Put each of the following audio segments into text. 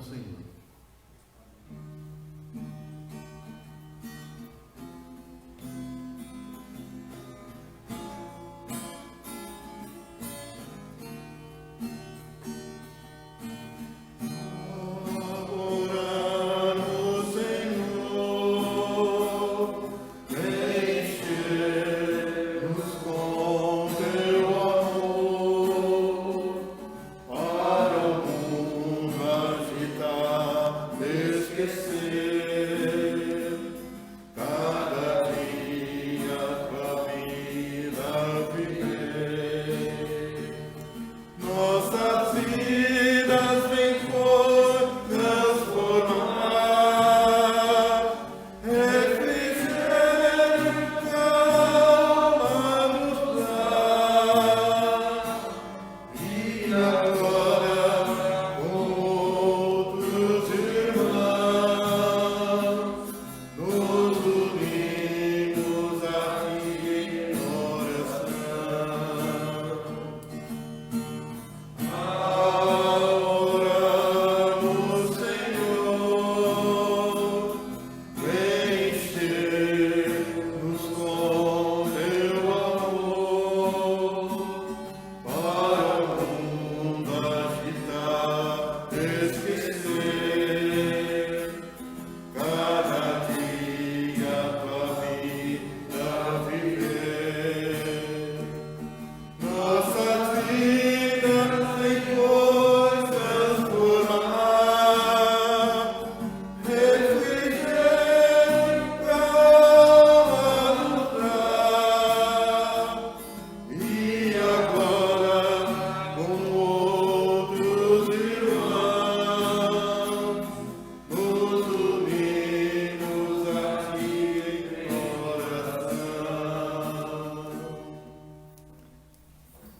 Senhor.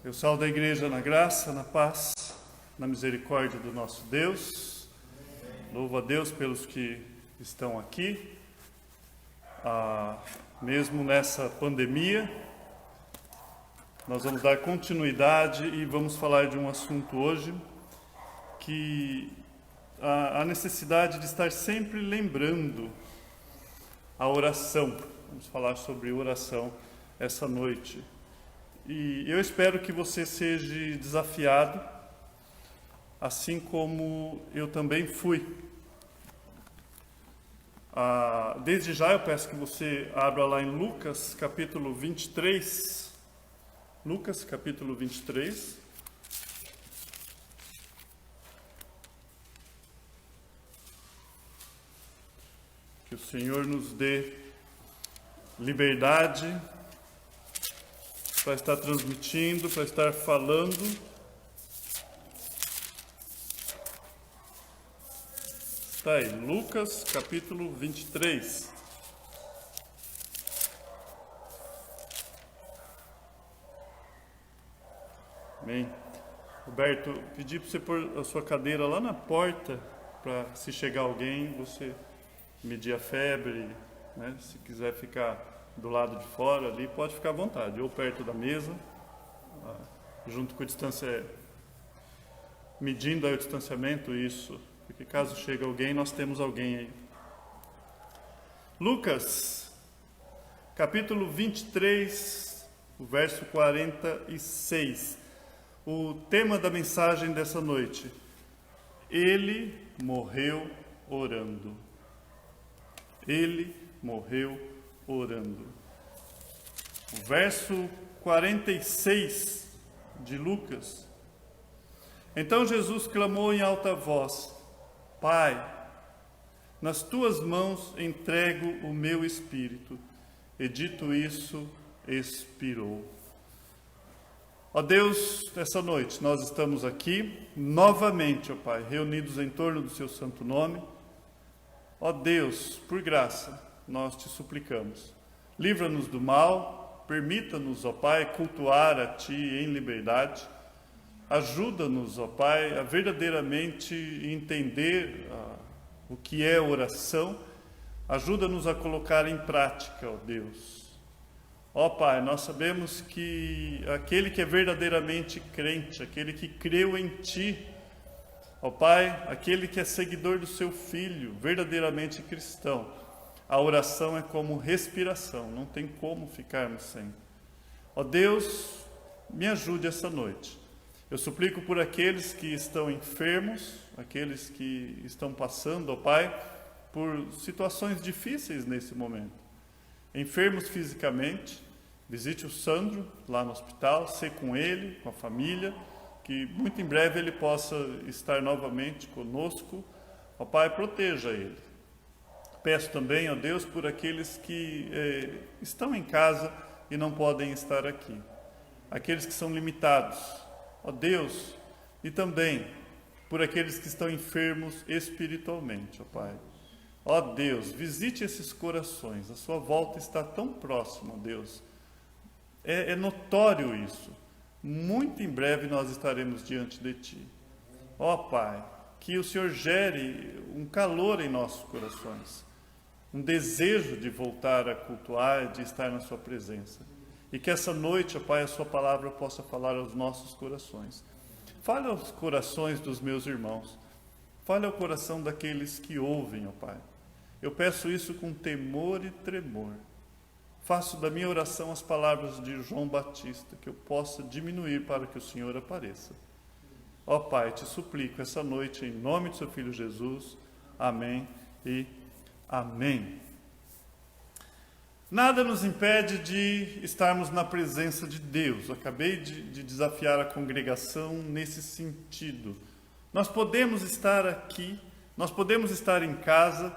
Eu saúdo a igreja na graça, na paz, na misericórdia do nosso Deus. Louvo a Deus pelos que estão aqui, mesmo nessa pandemia. Nós vamos dar continuidade e vamos falar de um assunto hoje que a necessidade de estar sempre lembrando a oração. Vamos falar sobre oração essa noite. E eu espero que você seja desafiado, assim como eu também fui. Desde já eu peço que você abra lá em Lucas capítulo 23. Lucas capítulo 23. Que o Senhor nos dê liberdade para estar transmitindo, para estar falando. Está aí, Lucas capítulo 23. Amém. Roberto, pedi para você pôr a sua cadeira lá na porta, para se chegar alguém, você medir a febre, né? Se quiser ficar do lado de fora ali, pode ficar à vontade, ou perto da mesa, junto com a distância, medindo aí o distanciamento, isso, porque caso chegue alguém, nós temos alguém aí. Lucas, capítulo 23, o verso 46, o tema da mensagem dessa noite: Ele morreu orando. Ele morreu orando. O verso 46 de Lucas: Então Jesus clamou em alta voz: Pai, nas tuas mãos entrego o meu espírito. E dito isso, expirou. Ó Deus, nessa noite nós estamos aqui novamente, ó Pai, reunidos em torno do seu santo nome. Ó Deus, por graça, nós te suplicamos, livra-nos do mal, permita-nos, ó Pai, cultuar a Ti em liberdade, ajuda-nos, ó Pai, a verdadeiramente entender o que é oração, ajuda-nos a colocar em prática, ó Deus. Ó Pai, nós sabemos que aquele que é verdadeiramente crente, aquele que creu em Ti, Ó Pai, aquele que é seguidor do seu Filho, verdadeiramente cristão, a oração é como respiração, não tem como ficarmos sem. Ó Deus, me ajude essa noite. Eu suplico por aqueles que estão enfermos, aqueles que estão passando, ó Pai, por situações difíceis nesse momento. Enfermos fisicamente, visite o Sandro lá no hospital, ser com ele, com a família, que muito em breve ele possa estar novamente conosco. Ó Pai, proteja ele. Peço também, ó Deus, por aqueles que estão em casa e não podem estar aqui. Aqueles que são limitados, ó Deus, e também por aqueles que estão enfermos espiritualmente, ó Pai. Ó Deus, visite esses corações, a sua volta está tão próxima, ó Deus. É notório isso. Muito em breve nós estaremos diante de Ti. Ó Pai, que o Senhor gere um calor em nossos corações, um desejo de voltar a cultuar, de estar na Sua presença. E que essa noite, ó Pai, a Sua palavra possa falar aos nossos corações. Fale aos corações dos meus irmãos. Fale ao coração daqueles que ouvem, ó Pai. Eu peço isso com temor e tremor. Faço da minha oração as palavras de João Batista, que eu possa diminuir para que o Senhor apareça. Ó Pai, te suplico essa noite, em nome do Seu Filho Jesus. Amém e amém. Nada nos impede de estarmos na presença de Deus. Acabei de desafiar a congregação nesse sentido. Nós podemos estar aqui, nós podemos estar em casa,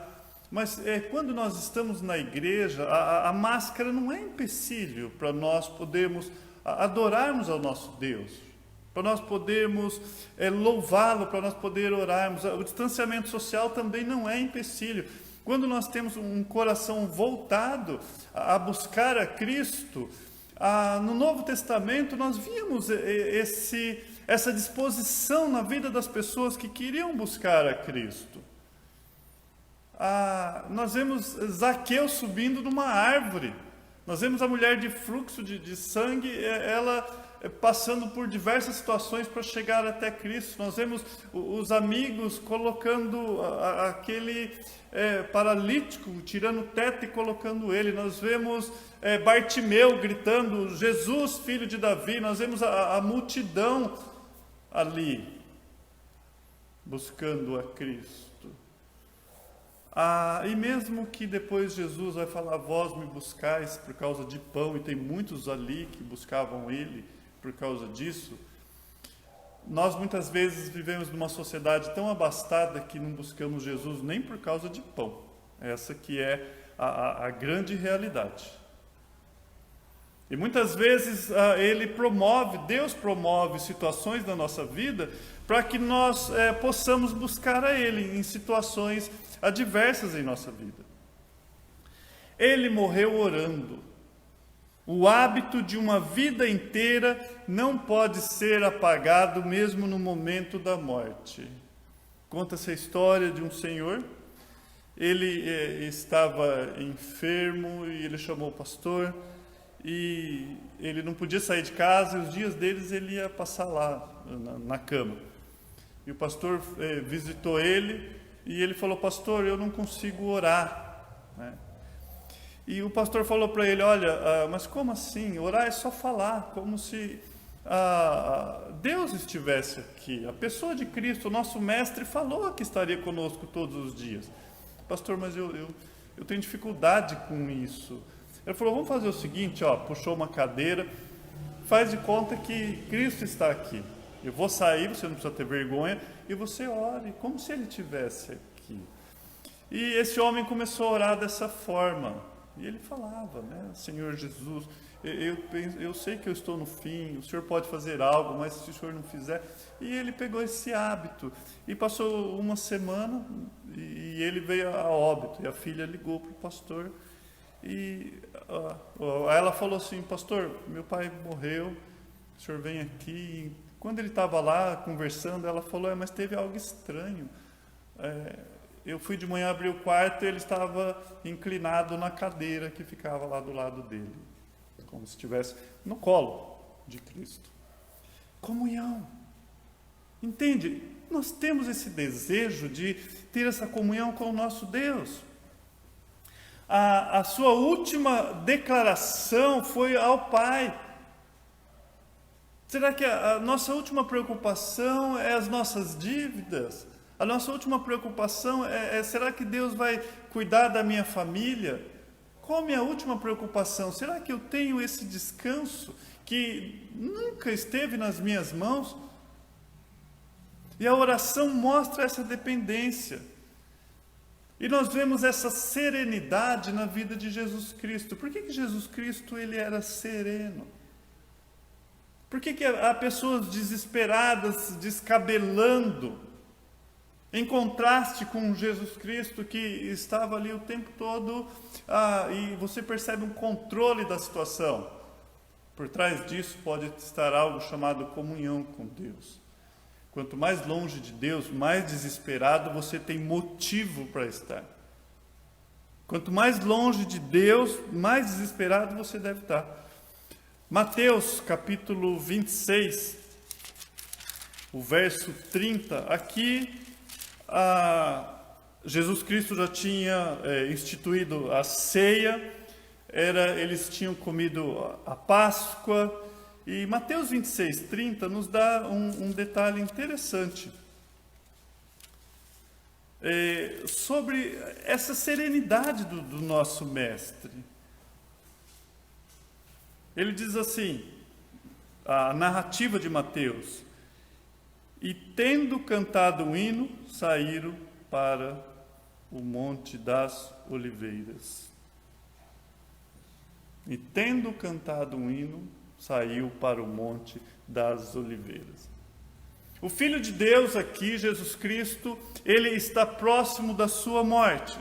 mas quando nós estamos na igreja, a máscara não é empecilho para nós podermos adorarmos ao nosso Deus, para nós podermos louvá-lo, para nós podermos orarmos. O distanciamento social também não é empecilho. Quando nós temos um coração voltado a buscar a Cristo, no Novo Testamento nós vimos essa disposição na vida das pessoas que queriam buscar a Cristo. Nós vemos Zaqueu subindo numa árvore, nós vemos a mulher de fluxo de sangue, ela passando por diversas situações para chegar até Cristo. Nós vemos os amigos colocando aquele paralítico, tirando o teto e colocando ele. Nós vemos Bartimeu gritando, Jesus, filho de Davi. Nós vemos a multidão ali, buscando a Cristo. E mesmo que depois Jesus vai falar, vós me buscais por causa de pão, e tem muitos ali que buscavam ele por causa disso, nós muitas vezes vivemos numa sociedade tão abastada que não buscamos Jesus nem por causa de pão. Essa que é a grande realidade. E muitas vezes Deus promove situações na nossa vida para que nós possamos buscar a Ele em situações adversas em nossa vida. Ele morreu orando. O hábito de uma vida inteira não pode ser apagado mesmo no momento da morte. Conta-se a história de um senhor. Ele estava enfermo e ele chamou o pastor e ele não podia sair de casa e os dias deles ele ia passar lá na cama. E o pastor visitou ele e ele falou, pastor, eu não consigo orar, né? E o pastor falou para ele, olha, mas como assim? Orar é só falar, como se Deus estivesse aqui. A pessoa de Cristo, o nosso mestre, falou que estaria conosco todos os dias. Pastor, mas eu tenho dificuldade com isso. Ele falou, vamos fazer o seguinte, puxou uma cadeira, faz de conta que Cristo está aqui. Eu vou sair, você não precisa ter vergonha, e você ore, como se Ele estivesse aqui. E esse homem começou a orar dessa forma. E ele falava, né, Senhor Jesus, eu sei que eu estou no fim, o Senhor pode fazer algo, mas se o Senhor não fizer... E ele pegou esse hábito, e passou uma semana, e ele veio a óbito, e a filha ligou para o pastor, e ela falou assim, pastor, meu pai morreu, o senhor vem aqui. Quando ele estava lá conversando, ela falou, mas teve algo estranho. Eu fui de manhã abrir o quarto e ele estava inclinado na cadeira que ficava lá do lado dele, como se estivesse no colo de Cristo. Comunhão. Entende? Nós temos esse desejo de ter essa comunhão com o nosso Deus. A sua última declaração foi ao Pai. Será que a nossa última preocupação é as nossas dívidas? A nossa última preocupação será que Deus vai cuidar da minha família? Qual a minha última preocupação? Será que eu tenho esse descanso que nunca esteve nas minhas mãos? E a oração mostra essa dependência. E nós vemos essa serenidade na vida de Jesus Cristo. Por que Jesus Cristo ele era sereno? Por que há pessoas desesperadas, descabelando, em contraste com Jesus Cristo que estava ali o tempo todo, e você percebe um controle da situação? Por trás disso pode estar algo chamado comunhão com Deus. Quanto mais longe de Deus, mais desesperado você tem motivo para estar. Quanto mais longe de Deus, mais desesperado você deve estar. Mateus capítulo 26, o verso 30, aqui Jesus Cristo já tinha instituído a ceia, eles tinham comido a Páscoa. E Mateus 26, 30 nos dá um detalhe interessante sobre essa serenidade do nosso Mestre. Ele diz assim, a narrativa de Mateus: e tendo cantado um hino, saíram para o Monte das Oliveiras. E tendo cantado um hino, saiu para o Monte das Oliveiras. O Filho de Deus aqui, Jesus Cristo, ele está próximo da sua morte.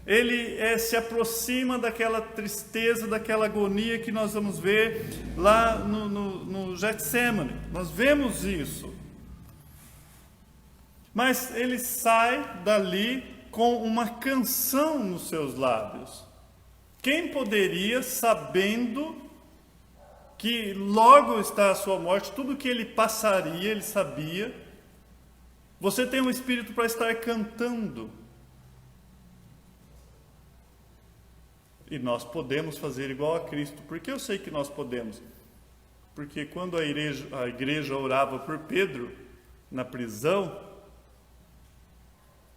Ele se aproxima daquela tristeza, daquela agonia que nós vamos ver lá no Getsemane. Nós vemos isso. Mas ele sai dali com uma canção nos seus lábios. Quem poderia, sabendo que logo está a sua morte, tudo que ele passaria, ele sabia. Você tem um espírito para estar cantando. E nós podemos fazer igual a Cristo. Por que eu sei que nós podemos? Porque quando a igreja orava por Pedro, na prisão,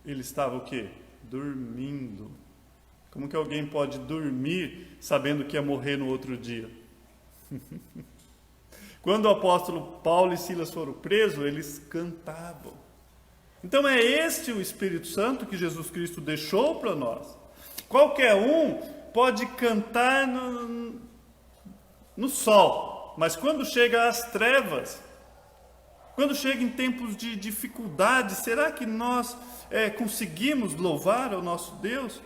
ele estava o quê? Dormindo. Como que alguém pode dormir sabendo que ia morrer no outro dia? Quando o apóstolo Paulo e Silas foram presos, eles cantavam. Então é este o Espírito Santo que Jesus Cristo deixou para nós. Qualquer um pode cantar no sol, mas quando chega às trevas, quando chega em tempos de dificuldade, será que nós conseguimos louvar ao nosso Deus?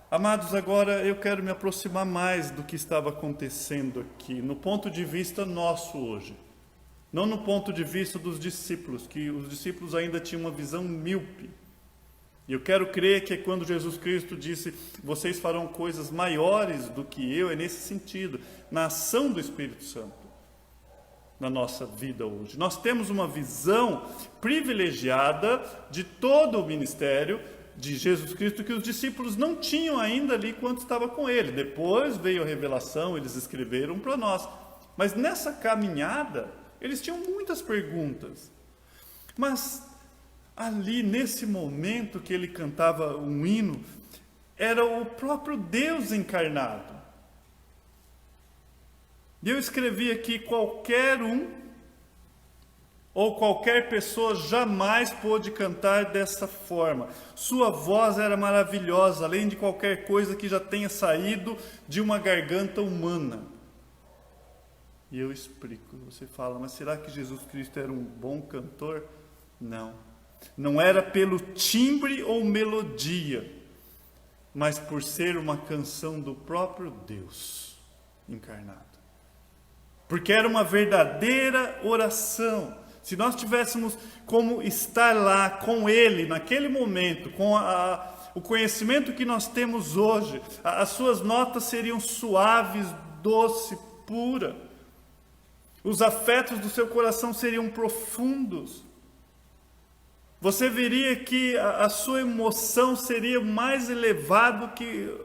Amados, agora eu quero me aproximar mais do que estava acontecendo aqui, no ponto de vista nosso hoje. Não no ponto de vista dos discípulos, que os discípulos ainda tinham uma visão míope. E eu quero crer que quando Jesus Cristo disse, vocês farão coisas maiores do que eu, é nesse sentido, na ação do Espírito Santo, na nossa vida hoje. Nós temos uma visão privilegiada de todo o ministério de Jesus Cristo que os discípulos não tinham ainda ali quando estava com ele. Depois veio a revelação, eles escreveram para nós. Mas nessa caminhada, eles tinham muitas perguntas. Mas ali, nesse momento que ele cantava um hino, era o próprio Deus encarnado. E eu escrevi aqui, qualquer um ou qualquer pessoa jamais pôde cantar dessa forma. Sua voz era maravilhosa, além de qualquer coisa que já tenha saído de uma garganta humana. E eu explico, você fala, mas será que Jesus Cristo era um bom cantor? Não. Não era pelo timbre ou melodia, mas por ser uma canção do próprio Deus encarnado. Porque era uma verdadeira oração. Se nós tivéssemos como estar lá com Ele, naquele momento, com o conhecimento que nós temos hoje, as suas notas seriam suaves, doce, pura. Os afetos do seu coração seriam profundos. Você veria que a sua emoção seria mais elevada que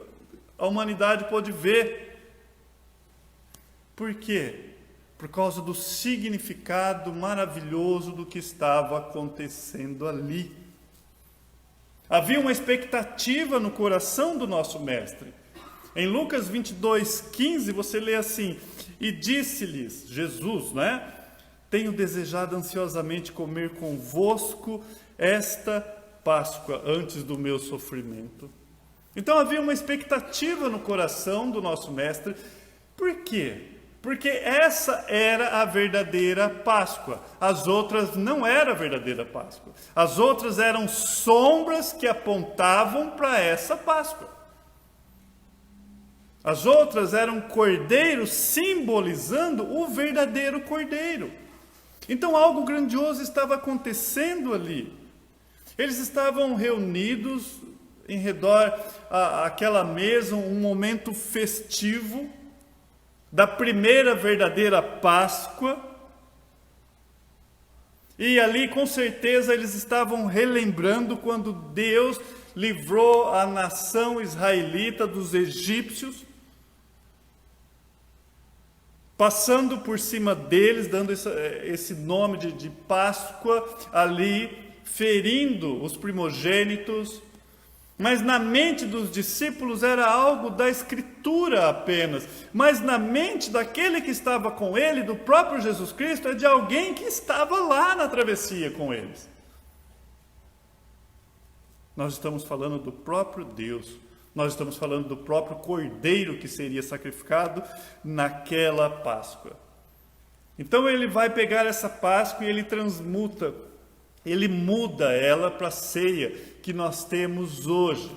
a humanidade pode ver. Por quê? Por causa do significado maravilhoso do que estava acontecendo ali. Havia uma expectativa no coração do nosso mestre. Em Lucas 22:15 você lê assim: e disse-lhes, Jesus, né? Tenho desejado ansiosamente comer convosco esta Páscoa antes do meu sofrimento. Então havia uma expectativa no coração do nosso mestre. Por quê? Porque essa era a verdadeira Páscoa. As outras não eram a verdadeira Páscoa. As outras eram sombras que apontavam para essa Páscoa. As outras eram cordeiros simbolizando o verdadeiro cordeiro. Então algo grandioso estava acontecendo ali. Eles estavam reunidos em redor àquela mesa, um momento festivo da primeira verdadeira Páscoa. E ali com certeza eles estavam relembrando quando Deus livrou a nação israelita dos egípcios, passando por cima deles, dando esse nome de Páscoa ali, ferindo os primogênitos. Mas na mente dos discípulos era algo da Escritura apenas. Mas na mente daquele que estava com ele, do próprio Jesus Cristo, é de alguém que estava lá na travessia com eles. Nós estamos falando do próprio Deus. Nós estamos falando do próprio Cordeiro que seria sacrificado naquela Páscoa. Então ele vai pegar essa Páscoa e ele transmuta. Ele muda ela para a ceia que nós temos hoje,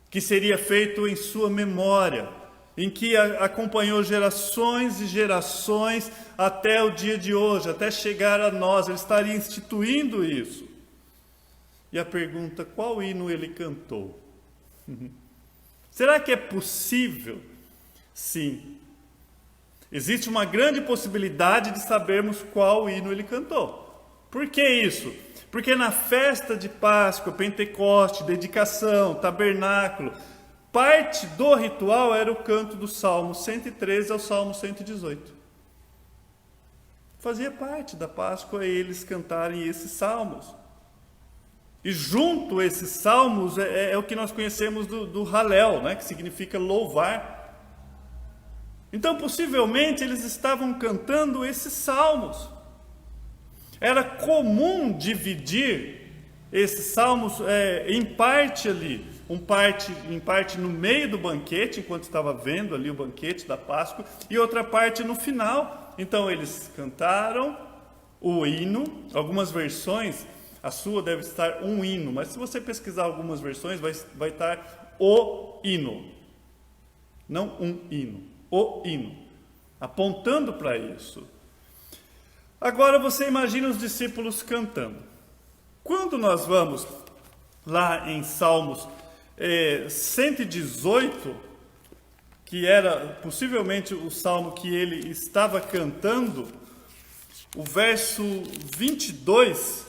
que seria feito em sua memória, em que acompanhou gerações e gerações até o dia de hoje, até chegar a nós. Ele estaria instituindo isso. E a pergunta, qual hino ele cantou? Será que é possível? Sim. Existe uma grande possibilidade de sabermos qual hino ele cantou. Por que isso? Porque na festa de Páscoa, Pentecoste, dedicação, tabernáculo, parte do ritual era o canto do Salmo 113 ao Salmo 118. Fazia parte da Páscoa eles cantarem esses salmos. E junto a esses salmos é o que nós conhecemos do Halel, né? Que significa louvar. Então possivelmente eles estavam cantando esses salmos. Era comum dividir esses salmos em parte ali, em parte no meio do banquete, enquanto estava vendo ali o banquete da Páscoa, e outra parte no final. Então eles cantaram o hino, algumas versões, a sua deve estar um hino, mas se você pesquisar algumas versões, vai estar o hino, não um hino, o hino, apontando para isso. Agora você imagina os discípulos cantando. Quando nós vamos lá em Salmos 118, que era possivelmente o salmo que ele estava cantando, o verso 22,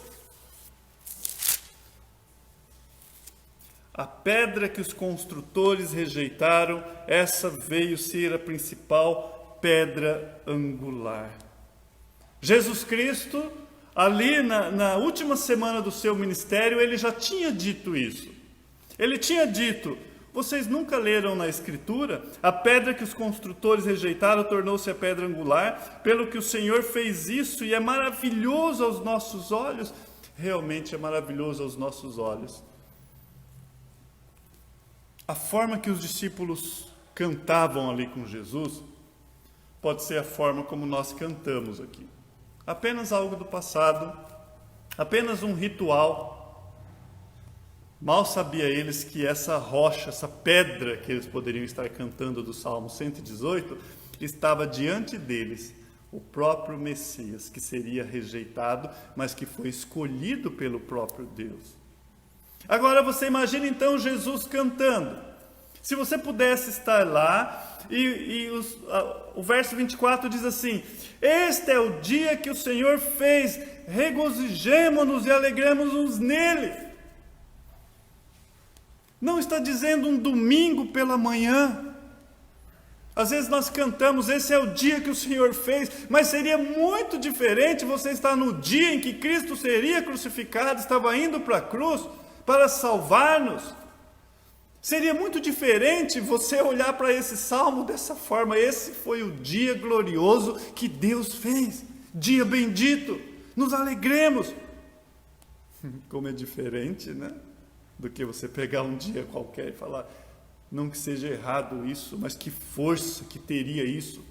a pedra que os construtores rejeitaram, essa veio ser a principal pedra angular. Jesus Cristo, ali na última semana do seu ministério, ele já tinha dito isso. Ele tinha dito, vocês nunca leram na Escritura? A pedra que os construtores rejeitaram tornou-se a pedra angular, pelo que o Senhor fez isso e é maravilhoso aos nossos olhos. Realmente é maravilhoso aos nossos olhos. A forma que os discípulos cantavam ali com Jesus, pode ser a forma como nós cantamos aqui. Apenas algo do passado, apenas um ritual. Mal sabia eles que essa rocha, essa pedra que eles poderiam estar cantando do Salmo 118, estava diante deles, o próprio Messias, que seria rejeitado, mas que foi escolhido pelo próprio Deus. Agora você imagina então Jesus cantando. Se você pudesse estar lá, o verso 24 diz assim: este é o dia que o Senhor fez, regozijemo-nos e alegremos-nos nele. Não está dizendo um domingo pela manhã. Às vezes nós cantamos, esse é o dia que o Senhor fez, mas seria muito diferente você estar no dia em que Cristo seria crucificado, estava indo para a cruz para salvar-nos. Seria muito diferente você olhar para esse salmo dessa forma. Esse foi o dia glorioso que Deus fez, dia bendito, nos alegremos. Como é diferente, né? Do que você pegar um dia qualquer e falar, não que seja errado isso, mas que força que teria isso,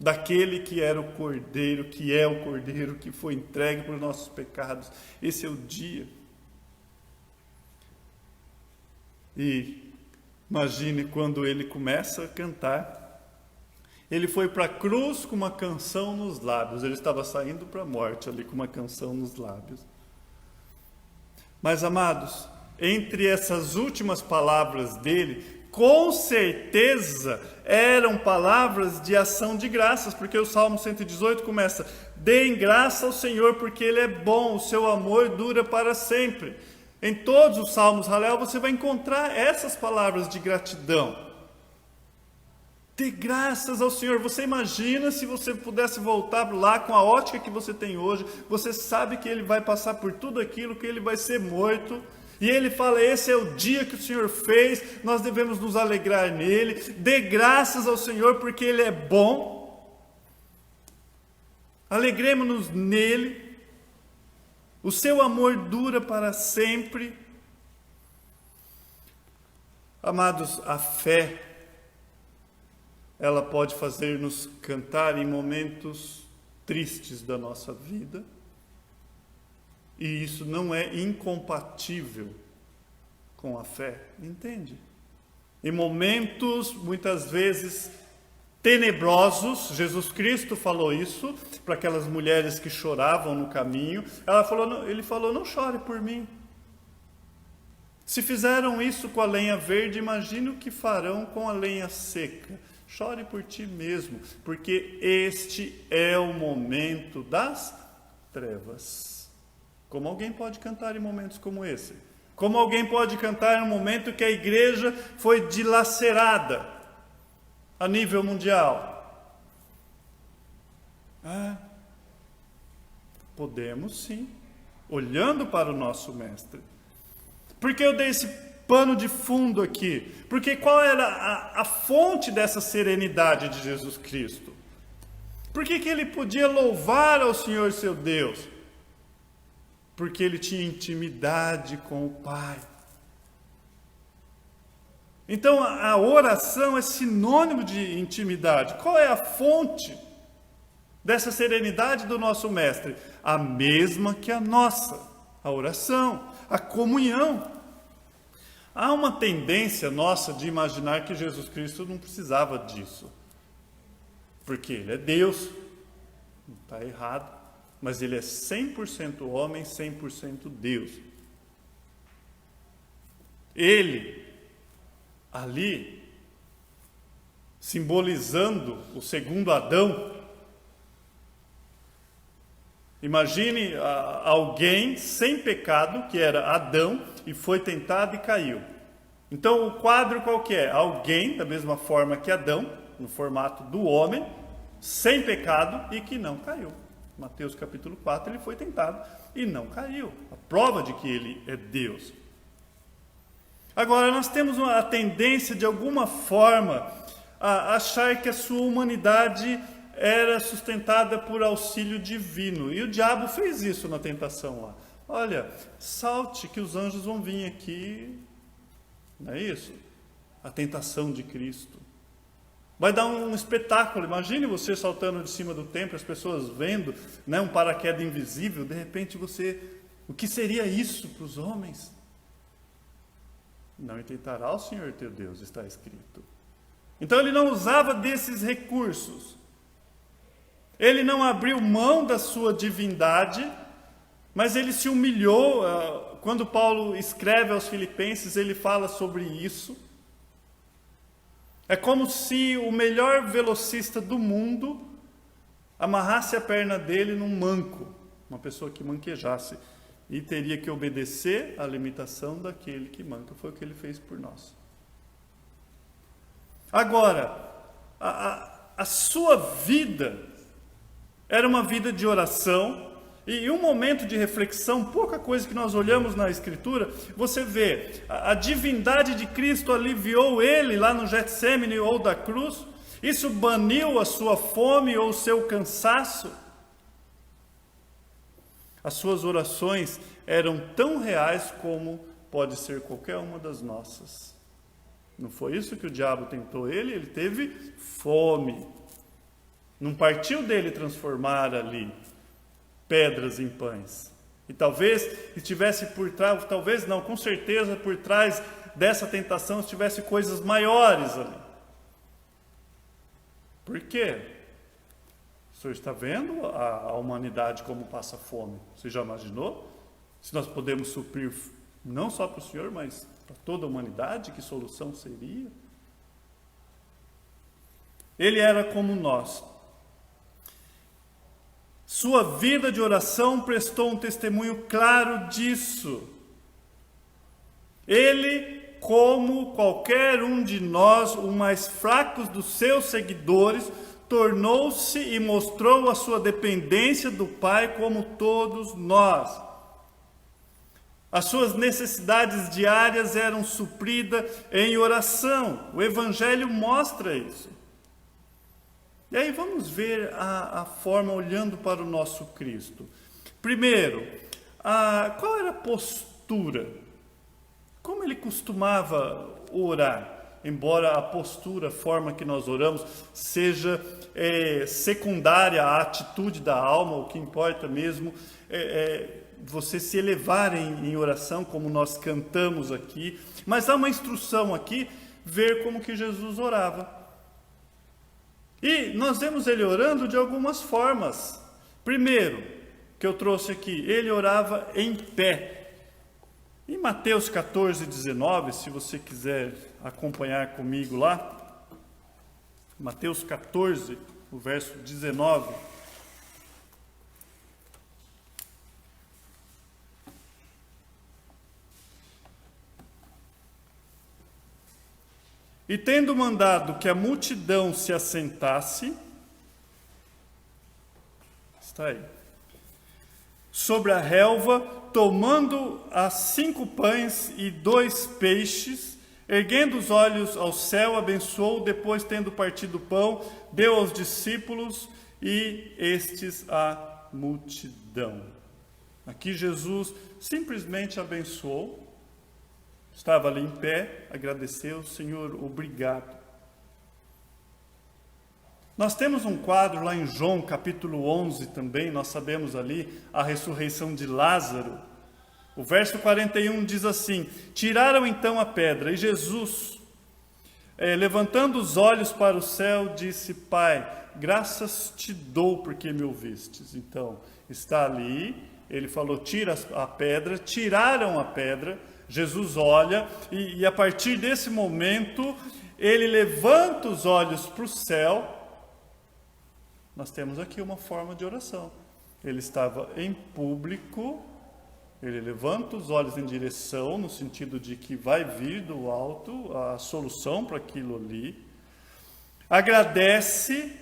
daquele que era o Cordeiro, que é o Cordeiro, que foi entregue por nossos pecados. Esse é o dia. E imagine quando ele começa a cantar, ele foi para a cruz com uma canção nos lábios, ele estava saindo para a morte ali com uma canção nos lábios. Mas, amados, entre essas últimas palavras dele, com certeza eram palavras de ação de graças, porque o Salmo 118 começa: deem graça ao Senhor, porque Ele é bom, o seu amor dura para sempre. Em todos os Salmos, Halel, você vai encontrar essas palavras de gratidão. Dê graças ao Senhor. Você imagina se você pudesse voltar lá com a ótica que você tem hoje, você sabe que Ele vai passar por tudo aquilo, que Ele vai ser morto, e Ele fala, esse é o dia que o Senhor fez, nós devemos nos alegrar nele. Dê graças ao Senhor, porque Ele é bom. Alegremos-nos nele. O seu amor dura para sempre. Amados, a fé, ela pode fazer-nos cantar em momentos tristes da nossa vida. E isso não é incompatível com a fé, entende? Em momentos, muitas vezes, tenebrosos, Jesus Cristo falou isso para aquelas mulheres que choravam no caminho. Ele falou, não chore por mim. Se fizeram isso com a lenha verde, imagine o que farão com a lenha seca. Chore por ti mesmo, porque este é o momento das trevas. Como alguém pode cantar em momentos como esse? Como alguém pode cantar em um momento que a igreja foi dilacerada a nível mundial? Podemos sim, olhando para o nosso mestre. Por que eu dei esse pano de fundo aqui? Porque qual era a fonte dessa serenidade de Jesus Cristo? Por que ele podia louvar ao Senhor seu Deus? Porque ele tinha intimidade com o Pai. Então a oração é sinônimo de intimidade. Qual é a fonte dessa serenidade do nosso mestre? A mesma que a nossa, a oração, a comunhão. Há uma tendência nossa de imaginar que Jesus Cristo não precisava disso, porque Ele é Deus, não está errado, mas Ele é 100% homem, 100% Deus. Ele, ali, simbolizando o segundo Adão, imagine alguém sem pecado, que era Adão, e foi tentado e caiu. Então o quadro qual que é? Alguém, da mesma forma que Adão, no formato do homem, sem pecado e que não caiu. Mateus capítulo 4, ele foi tentado e não caiu. A prova de que ele é Deus. Agora, nós temos a tendência, de alguma forma, a achar que a sua humanidade era sustentada por auxílio divino. E o diabo fez isso na tentação lá. Olha, salte que os anjos vão vir aqui. Não é isso? A tentação de Cristo. Vai dar um espetáculo. Imagine você saltando de cima do templo, as pessoas vendo, né, um paraquedas invisível. De repente o que seria isso para os homens? Não tentará o Senhor teu Deus, está escrito. Então ele não usava desses recursos. Ele não abriu mão da sua divindade, mas ele se humilhou. Quando Paulo escreve aos Filipenses, ele fala sobre isso. É como se o melhor velocista do mundo amarrasse a perna dele num manco, uma pessoa que manquejasse, e teria que obedecer à limitação daquele que manca. Foi o que ele fez por nós. Agora, a sua vida era uma vida de oração, e um momento de reflexão, pouca coisa que nós olhamos na Escritura, você vê, a divindade de Cristo aliviou ele lá no Getsêmani ou da cruz. Isso baniu a sua fome ou o seu cansaço? As suas orações eram tão reais como pode ser qualquer uma das nossas. Não foi isso que o diabo tentou ele? Ele teve fome. Não partiu dele transformar ali pedras em pães. E talvez estivesse por trás, talvez não, com certeza por trás dessa tentação estivesse coisas maiores ali. Por quê? O senhor está vendo a humanidade como passa fome? Você já imaginou? Se nós podemos suprir não só para o senhor, mas para toda a humanidade, que solução seria? Ele era como nós. Sua vida de oração prestou um testemunho claro disso. Ele, como qualquer um de nós, o mais fraco dos seus seguidores, tornou-se e mostrou a sua dependência do Pai como todos nós. As suas necessidades diárias eram supridas em oração. O Evangelho mostra isso. E aí vamos ver a forma olhando para o nosso Cristo. Primeiro, qual era a postura? Como ele costumava orar? Embora a postura, a forma que nós oramos, seja secundária à atitude da alma, o que importa mesmo é você se elevar em oração, como nós cantamos aqui. Mas há uma instrução aqui, ver como que Jesus orava. E nós vemos ele orando de algumas formas. Primeiro, que eu trouxe aqui, ele orava em pé. Em Mateus 14, 19, se você quiser acompanhar comigo lá, Mateus 14, o verso 19. E tendo mandado que a multidão se assentasse, está aí, sobre a relva, tomando as 5 pães e 2 peixes, erguendo os olhos ao céu, abençoou, depois tendo partido o pão, deu aos discípulos e estes à multidão. Aqui Jesus simplesmente abençoou. Estava ali em pé, agradeceu, Senhor, obrigado. Nós temos um quadro lá em João, capítulo 11 também, nós sabemos ali a ressurreição de Lázaro. O verso 41 diz assim: tiraram então a pedra, e Jesus, levantando os olhos para o céu, disse: Pai, graças te dou porque me ouvistes. Então, está ali, ele falou, tira a pedra, tiraram a pedra. Jesus olha e a partir desse momento, ele levanta os olhos para o céu. Nós temos aqui uma forma de oração. Ele estava em público, ele levanta os olhos em direção, no sentido de que vai vir do alto a solução para aquilo ali. Agradece,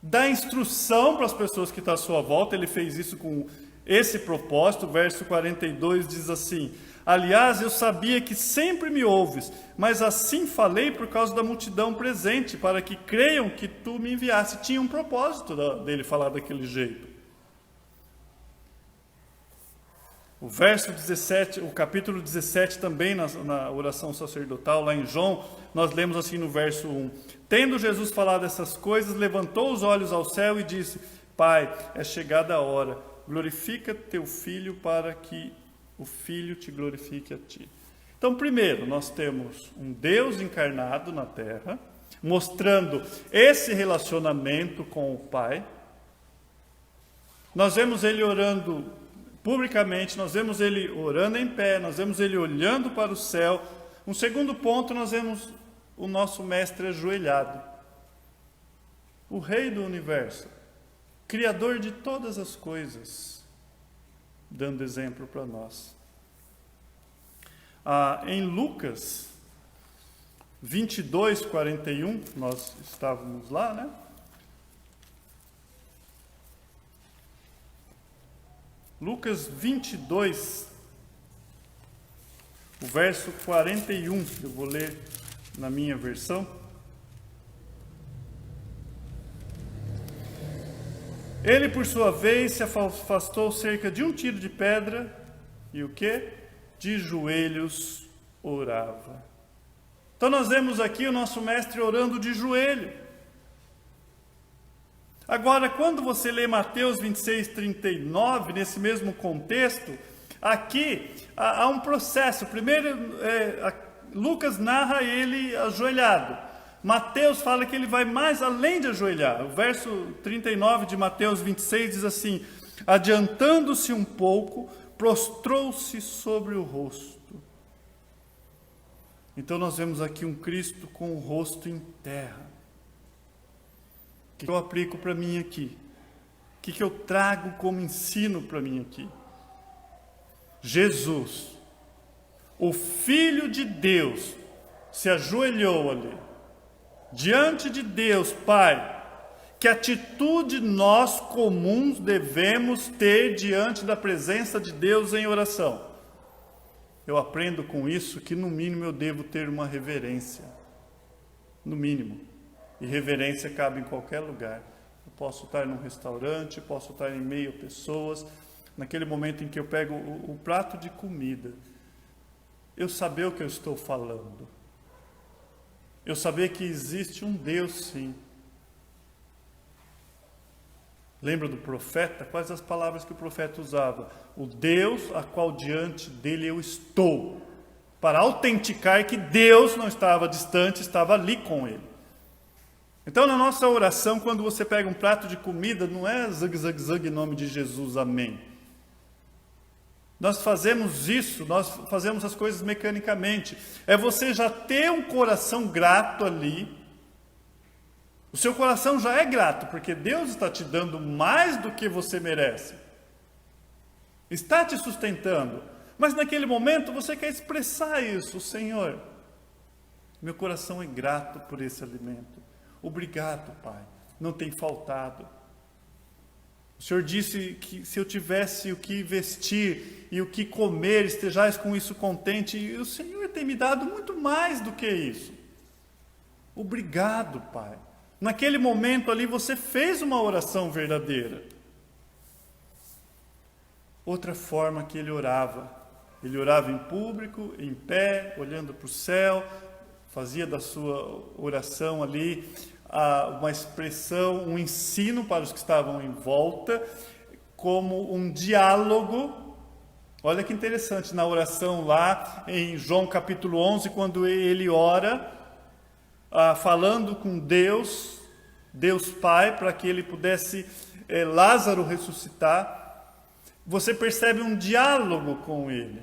dá instrução para as pessoas que estão à sua volta. Ele fez isso com esse propósito. O verso 42 diz assim: aliás, eu sabia que sempre me ouves, mas assim falei por causa da multidão presente, para que creiam que tu me enviaste. Tinha um propósito dele falar daquele jeito. O verso 17, o capítulo 17 também, na oração sacerdotal, lá em João, nós lemos assim no verso 1. Tendo Jesus falado essas coisas, levantou os olhos ao céu e disse: Pai, é chegada a hora, glorifica teu Filho para que o Filho te glorifique a ti. Então, primeiro, nós temos um Deus encarnado na terra, mostrando esse relacionamento com o Pai. Nós vemos ele orando publicamente, nós vemos ele orando em pé, nós vemos ele olhando para o céu. Um segundo ponto, nós vemos o nosso mestre ajoelhado, o Rei do universo, Criador de todas as coisas, dando exemplo para nós. Em Lucas 22, 41, nós estávamos lá, né? Lucas 22, o verso 41, eu vou ler na minha versão. Ele, por sua vez, se afastou cerca de um tiro de pedra e o quê? De joelhos orava. Então nós vemos aqui o nosso mestre orando de joelho. Agora, quando você lê Mateus 26, 39, nesse mesmo contexto, aqui há um processo. Primeiro, Lucas narra ele ajoelhado. Mateus fala que ele vai mais além de ajoelhar. O verso 39 de Mateus 26 diz assim: adiantando-se um pouco, prostrou-se sobre o rosto. Então nós vemos aqui um Cristo com o rosto em terra. O que eu aplico para mim aqui? O que eu trago como ensino para mim aqui? Jesus, o Filho de Deus, se ajoelhou ali, diante de Deus, Pai. Que atitude nós comuns devemos ter diante da presença de Deus em oração? Eu aprendo com isso que no mínimo eu devo ter uma reverência. No mínimo. E reverência cabe em qualquer lugar. Eu posso estar num restaurante, posso estar em meio a pessoas. Naquele momento em que eu pego o prato de comida, eu saber o que eu estou falando. Eu saber que existe um Deus, sim. Lembra do profeta? Quais as palavras que o profeta usava? O Deus a qual diante dele eu estou. Para autenticar que Deus não estava distante, estava ali com ele. Então, na nossa oração, quando você pega um prato de comida, não é zag, zag, zag em nome de Jesus, amém. Nós fazemos isso, nós fazemos as coisas mecanicamente. É você já ter um coração grato ali. O seu coração já é grato, porque Deus está te dando mais do que você merece. Está te sustentando. Mas naquele momento você quer expressar isso. Senhor, meu coração é grato por esse alimento. Obrigado, Pai. Não tem faltado. O Senhor disse que se eu tivesse o que vestir e o que comer, estejais com isso contente. E o Senhor tem me dado muito mais do que isso. Obrigado, Pai. Naquele momento ali você fez uma oração verdadeira. Outra forma que ele orava em público, em pé, olhando para o céu, fazia da sua oração ali uma expressão, um ensino para os que estavam em volta, como um diálogo. Olha que interessante, na oração lá em João capítulo 11, quando ele ora, falando com Deus Pai, para que ele pudesse Lázaro ressuscitar, você percebe um diálogo com ele.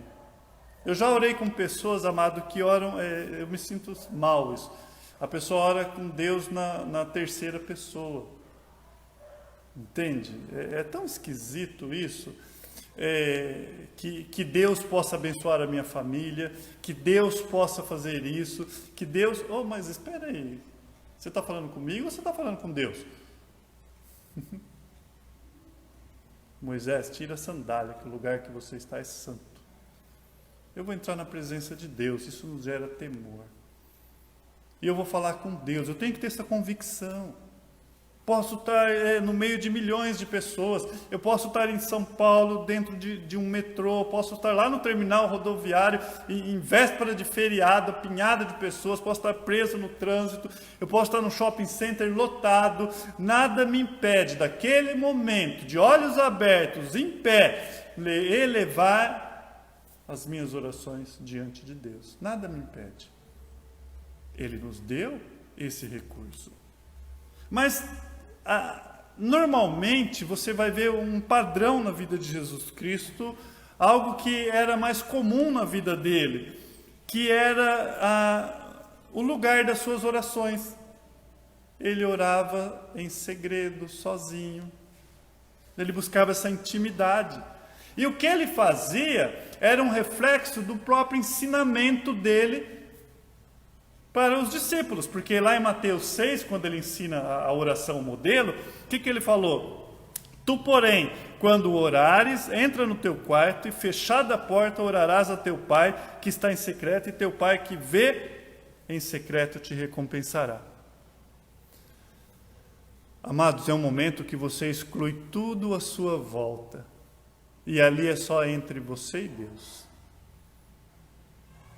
Eu já orei com pessoas, amado, que oram, eu me sinto mal isso. A pessoa ora com Deus na terceira pessoa. Entende? É tão esquisito isso. Que Deus possa abençoar a minha família, que Deus possa fazer isso, que Deus... Oh, mas espera aí, você está falando comigo ou você está falando com Deus? Moisés, tira a sandália, que o lugar que você está é santo. Eu vou entrar na presença de Deus, isso nos gera temor. E eu vou falar com Deus, eu tenho que ter essa convicção. Posso estar no meio de milhões de pessoas, eu posso estar em São Paulo, dentro de um metrô, posso estar lá no terminal rodoviário, em véspera de feriado, apinhada de pessoas, posso estar preso no trânsito, eu posso estar no shopping center lotado, nada me impede, daquele momento, de olhos abertos, em pé, elevar as minhas orações diante de Deus. Nada me impede. Ele nos deu esse recurso. Mas, normalmente, você vai ver um padrão na vida de Jesus Cristo, algo que era mais comum na vida dele, que era o lugar das suas orações. Ele orava em segredo, sozinho. Ele buscava essa intimidade. E o que ele fazia era um reflexo do próprio ensinamento dele para os discípulos. Porque lá em Mateus 6, quando ele ensina a oração modelo, o que ele falou? Tu, porém, quando orares, entra no teu quarto e fechada a porta orarás a teu pai que está em secreto, e teu pai que vê em secreto te recompensará. Amados, é um momento que você exclui tudo à sua volta. E ali é só entre você e Deus.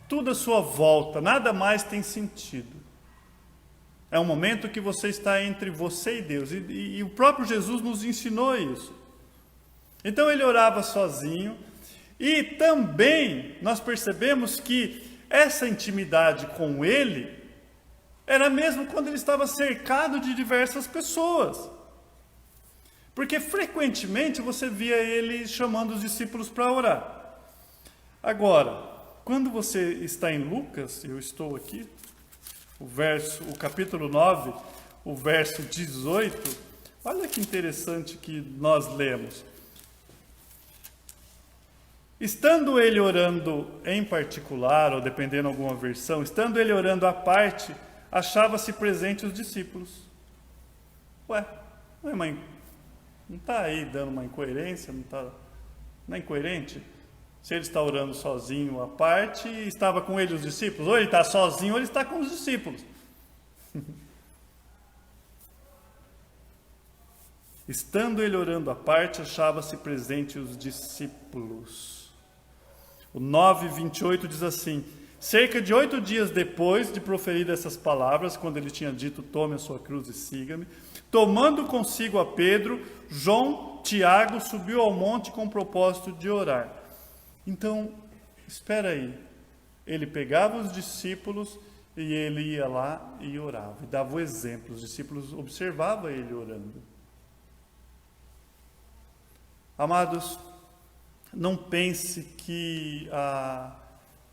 Tudo à sua volta, nada mais tem sentido. É um momento que você está entre você e Deus. E o próprio Jesus nos ensinou isso. Então ele orava sozinho. E também nós percebemos que essa intimidade com ele era mesmo quando ele estava cercado de diversas pessoas. Porque frequentemente você via ele chamando os discípulos para orar. Agora, quando você está em Lucas, eu estou aqui, o capítulo 9, o verso 18, olha que interessante que nós lemos. Estando ele orando em particular, ou dependendo de alguma versão, estando ele orando à parte, achava-se presente os discípulos. Ué, não está aí dando uma incoerência? Não é incoerente? Se ele está orando sozinho à parte e estava com ele os discípulos, ou ele está sozinho ou ele está com os discípulos. Estando ele orando à parte, achava-se presente os discípulos. O 9:28 diz assim: cerca de 8 dias depois de proferir essas palavras, quando ele tinha dito, tome a sua cruz e siga-me, tomando consigo a Pedro, João, Tiago, subiu ao monte com o propósito de orar. Então, espera aí, ele pegava os discípulos e ele ia lá e orava, e dava o exemplo, os discípulos observavam ele orando. Amados, não pense que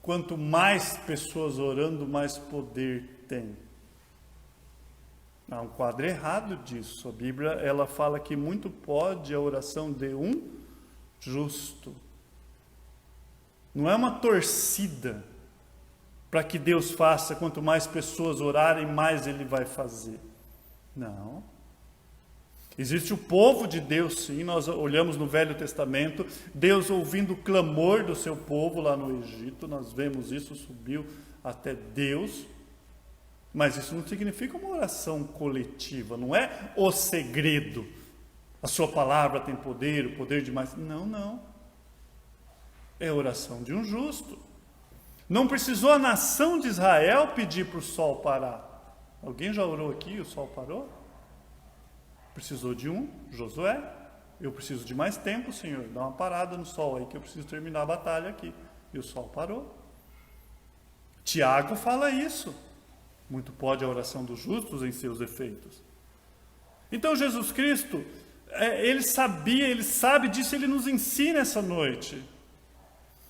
quanto mais pessoas orando, mais poder tem. Há um quadro errado disso. A Bíblia ela fala que muito pode a oração de um justo. Não é uma torcida para que Deus faça, quanto mais pessoas orarem, mais Ele vai fazer. Não. Existe o povo de Deus, sim. Nós olhamos no Velho Testamento, Deus ouvindo o clamor do seu povo lá no Egito, nós vemos isso, subiu até Deus. Mas isso não significa uma oração coletiva, não é o segredo. A sua palavra tem poder, o poder de mais. Não. É a oração de um justo. Não precisou a nação de Israel pedir para o sol parar. Alguém já orou aqui e o sol parou? Precisou de Josué. Eu preciso de mais tempo, Senhor. Dá uma parada no sol aí que eu preciso terminar a batalha aqui. E o sol parou. Tiago fala isso. Muito pode a oração dos justos em seus efeitos. Então Jesus Cristo, ele sabe disso, ele nos ensina essa noite.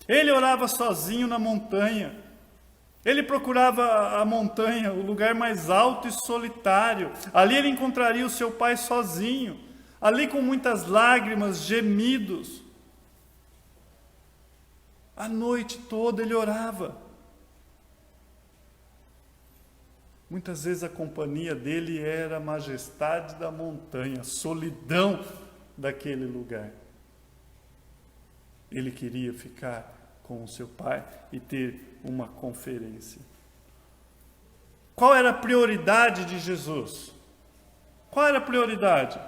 Ele orava sozinho na montanha. Ele procurava a montanha, o lugar mais alto e solitário. Ali ele encontraria o seu pai sozinho. Ali com muitas lágrimas, gemidos. A noite toda ele orava. Muitas vezes a companhia dele era a majestade da montanha, a solidão daquele lugar. Ele queria ficar com o seu pai e ter uma conferência. Qual era a prioridade de Jesus? Qual era a prioridade?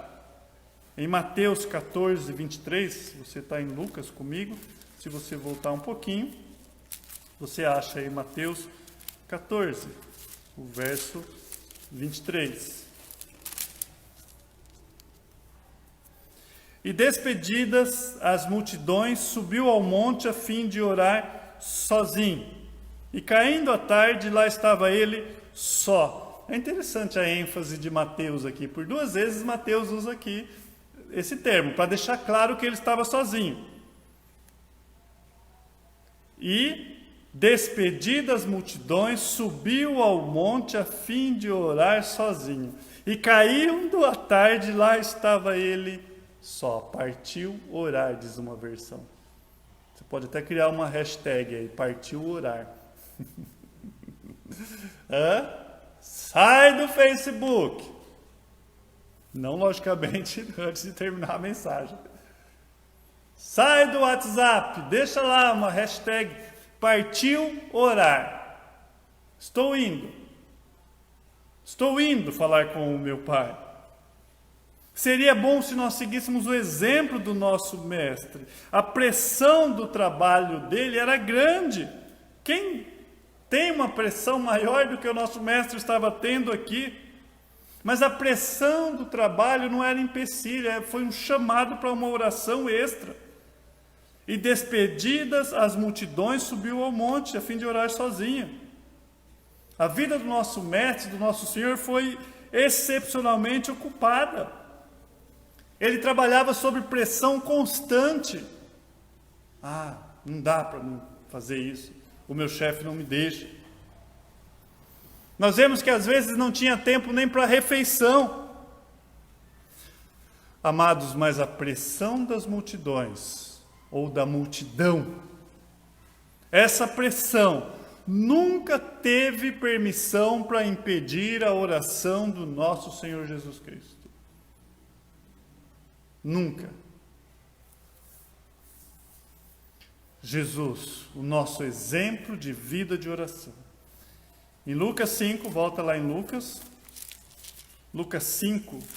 Em Mateus 14, 23, você está em Lucas comigo, se você voltar um pouquinho, você acha aí Mateus 14, o verso 23. E despedidas as multidões, subiu ao monte a fim de orar sozinho. E caindo a tarde, lá estava ele só. É interessante a ênfase de Mateus aqui. Por 2 vezes Mateus usa aqui esse termo, para deixar claro que ele estava sozinho. E Despedidas as multidões, subiu ao monte a fim de orar sozinho. E caindo a tarde, lá estava ele só. Partiu orar, diz uma versão. Você pode até criar uma hashtag aí, partiu orar. Sai do Facebook. Não, logicamente, antes de terminar a mensagem. Sai do WhatsApp, deixa lá uma hashtag, partiu orar. Estou indo falar com o meu Pai. Seria bom se nós seguíssemos o exemplo do nosso mestre. A pressão do trabalho dele era grande. Quem tem uma pressão maior do que o nosso mestre estava tendo aqui? Mas a pressão do trabalho não era empecilho, foi um chamado para uma oração extra. E despedidas as multidões, subiu ao monte a fim de orar sozinha. A vida do nosso mestre, do nosso Senhor, foi excepcionalmente ocupada. Ele trabalhava sob pressão constante. Não dá para mim fazer isso. O meu chefe não me deixa. Nós vemos que às vezes não tinha tempo nem para refeição. Amados, mas a pressão das multidões, ou da multidão, essa pressão nunca teve permissão para impedir a oração do nosso Senhor Jesus Cristo. Nunca. Jesus, o nosso exemplo de vida de oração. Em Lucas 5, volta lá em Lucas 5, se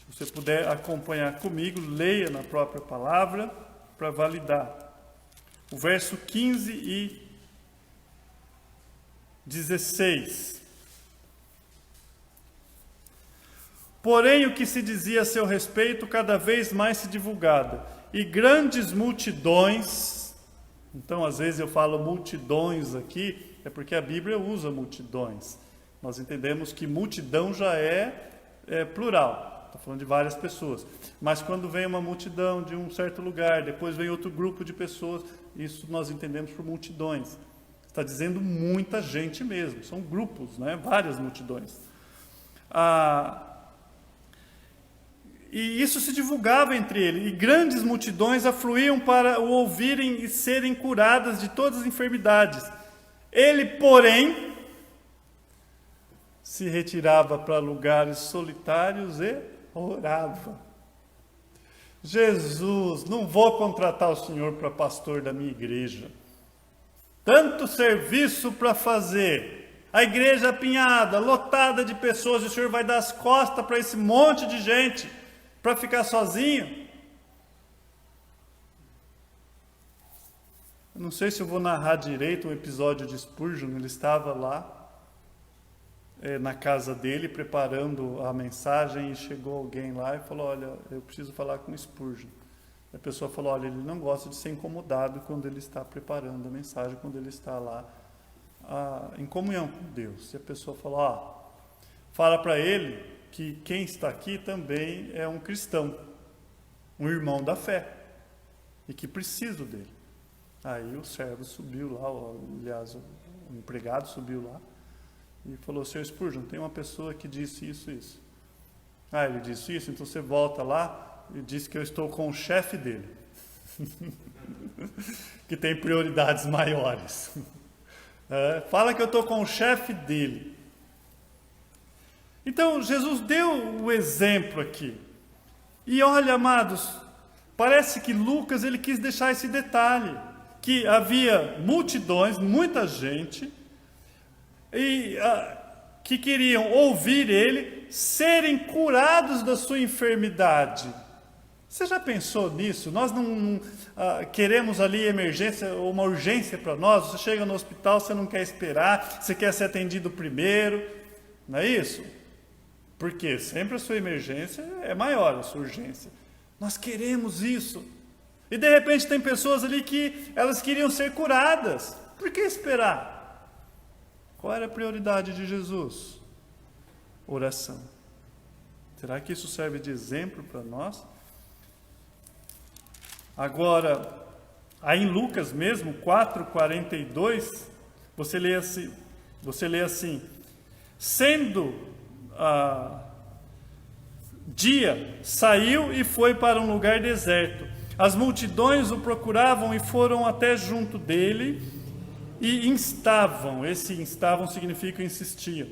você puder acompanhar comigo, leia na própria palavra para validar. O verso 15 e 16. Porém, o que se dizia a seu respeito cada vez mais se divulgava, e grandes multidões, então às vezes eu falo multidões aqui, é porque a Bíblia usa multidões. Nós entendemos que multidão já é plural, está falando de várias pessoas. Mas quando vem uma multidão de um certo lugar, depois vem outro grupo de pessoas, isso nós entendemos por multidões. Está dizendo muita gente mesmo, são grupos, né? Várias multidões. E isso se divulgava entre eles, e grandes multidões afluíam para o ouvirem e serem curadas de todas as enfermidades. Ele, porém, se retirava para lugares solitários e orava. Jesus, não vou contratar o Senhor para pastor da minha igreja. Tanto serviço para fazer. A igreja apinhada, lotada de pessoas, e o Senhor vai dar as costas para esse monte de gente, para ficar sozinho? Não sei se eu vou narrar direito o episódio de Spurgeon. Ele estava lá na casa dele preparando a mensagem e chegou alguém lá e falou: olha, eu preciso falar com Spurgeon. A pessoa falou: olha, ele não gosta de ser incomodado quando ele está preparando a mensagem, quando ele está lá em comunhão com Deus. E a pessoa falou: fala para ele que quem está aqui também é um cristão, um irmão da fé, e que preciso dele. Aí o servo subiu lá, aliás, o empregado subiu lá e falou: Sr. Spurgeon, tem uma pessoa que disse isso e isso. Ele disse isso, então você volta lá e diz que eu estou com o chefe dele, que tem prioridades maiores. Fala que eu estou com o chefe dele. Então, Jesus deu o exemplo aqui. E olha, amados, parece que Lucas ele quis deixar esse detalhe, que havia multidões, muita gente, e que queriam ouvir ele, serem curados da sua enfermidade. Você já pensou nisso? Nós não queremos ali emergência ou uma urgência para nós. Você chega no hospital, você não quer esperar, você quer ser atendido primeiro, não é isso? Porque sempre a sua emergência é maior, a sua urgência. Nós queremos isso. E de repente tem pessoas ali que elas queriam ser curadas. Por que esperar? Qual era a prioridade de Jesus? Oração. Será que isso serve de exemplo para nós? Agora, Aí em Lucas mesmo, 4:42, você lê assim, sendo dia, saiu e foi para um lugar deserto. As multidões o procuravam e foram até junto dele e instavam, esse instavam significa insistiam,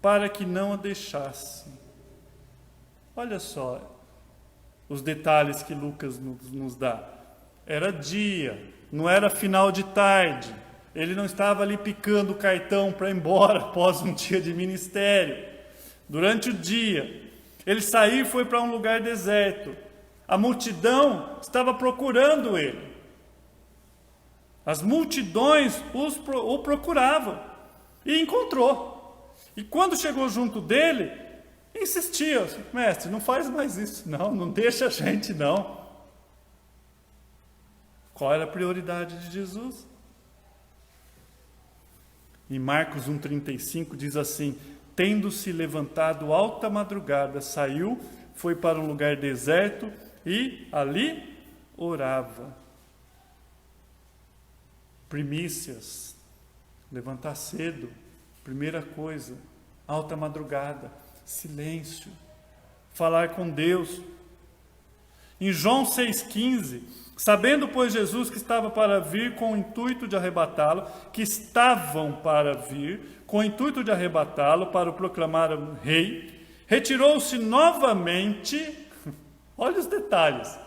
para que não a deixasse. Olha só os detalhes que Lucas nos dá. Era dia, não era final de tarde. Ele não estava ali picando o cartão para ir embora após um dia de ministério. Durante o dia, ele saiu e foi para um lugar deserto. A multidão estava procurando ele. As multidões o procuravam e encontrou. E quando chegou junto dele, insistia, mestre, não faz mais isso não deixa a gente não. Qual era a prioridade de Jesus? Em Marcos 1,35 diz assim, tendo-se levantado alta madrugada, saiu, foi para um lugar deserto e ali orava. Primícias, levantar cedo, primeira coisa, alta madrugada, silêncio, falar com Deus. Em João 6,15, sabendo, pois, Jesus que estava para vir com o intuito de arrebatá-lo, que estavam para vir com o intuito de arrebatá-lo para o proclamar rei, retirou-se novamente. Olha os detalhes.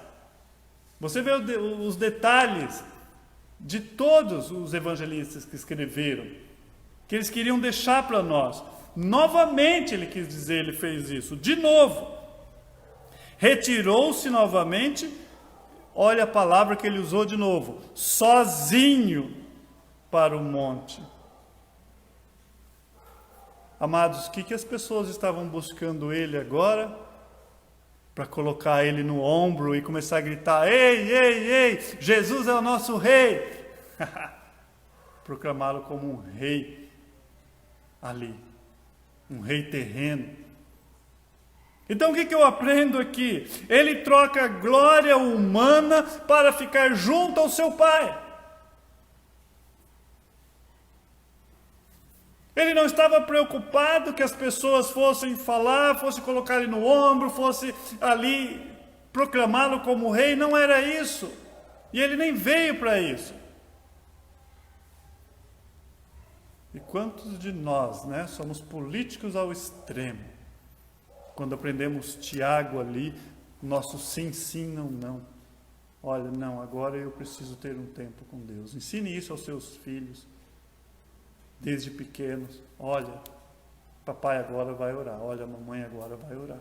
Você vê os detalhes de todos os evangelistas que escreveram, que eles queriam deixar para nós. Novamente ele quis dizer, ele fez isso, de novo. Retirou-se novamente, olha a palavra que ele usou de novo, sozinho para o monte. Amados, o que as pessoas estavam buscando ele agora? Para colocar ele no ombro e começar a gritar, ei, ei, ei, Jesus é o nosso rei. Proclamá-lo como um rei ali, um rei terreno. Então o que eu aprendo aqui? Ele troca a glória humana para ficar junto ao seu Pai. Ele não estava preocupado que as pessoas fossem falar, fossem colocar ele no ombro, fossem ali proclamá-lo como rei. Não era isso. E ele nem veio para isso. E quantos de nós, somos políticos ao extremo? Quando aprendemos Tiago ali, nosso sim, sim, não, não. Olha, não, agora eu preciso ter um tempo com Deus. Ensine isso aos seus filhos. Desde pequenos, olha, papai agora vai orar, olha, mamãe agora vai orar.